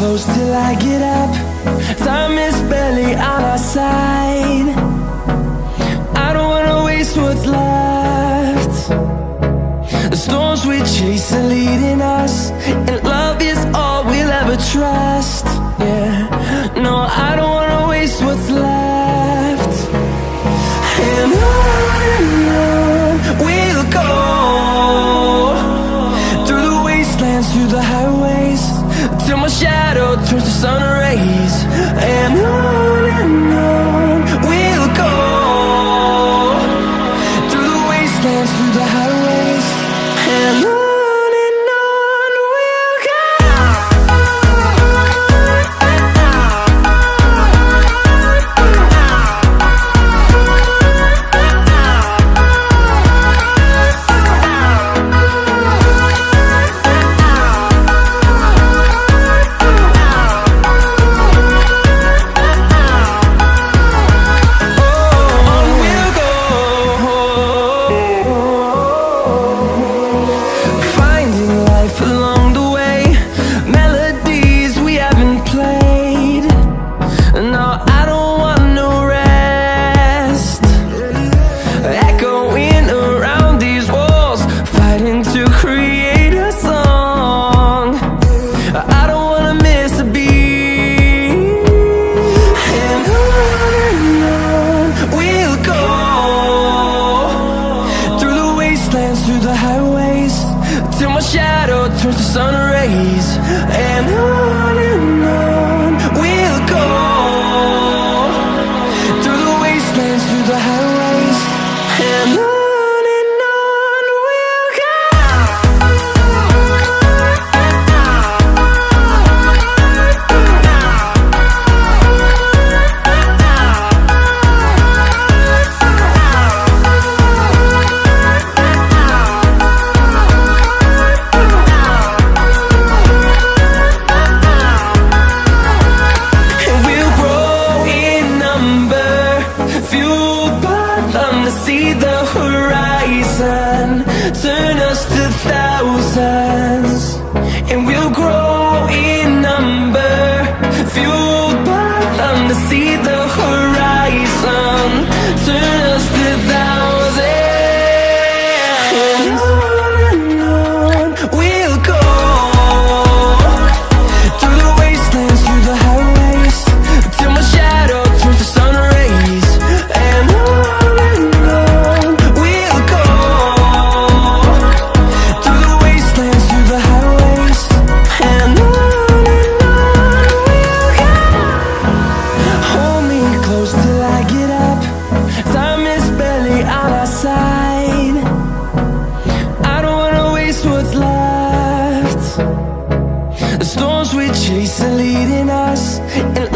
close till I get up. Time is barely on our side. I don't wanna waste what's left. The storms we chase are leading us, and love is all we'll ever trust. Yeah, no, I don't wanna waste what's left. And on we'll go, through the wastelands, through the highways, till my shadow turns to sun rays. And on we'll go, through the wastelands, through the highways, and on. Through the highways, till my shadow turns to sun rays. And on we'll go, through the wastelands, through the highways, and on. See the horizon turn us to thousands, and we'll grow in number, fueled by them to see the horizon turn us to thousands. And on we'll go, through the wastelands, through the highways, till my shadow turns to sun rays. And on what's left. The storms we chase are leading us, and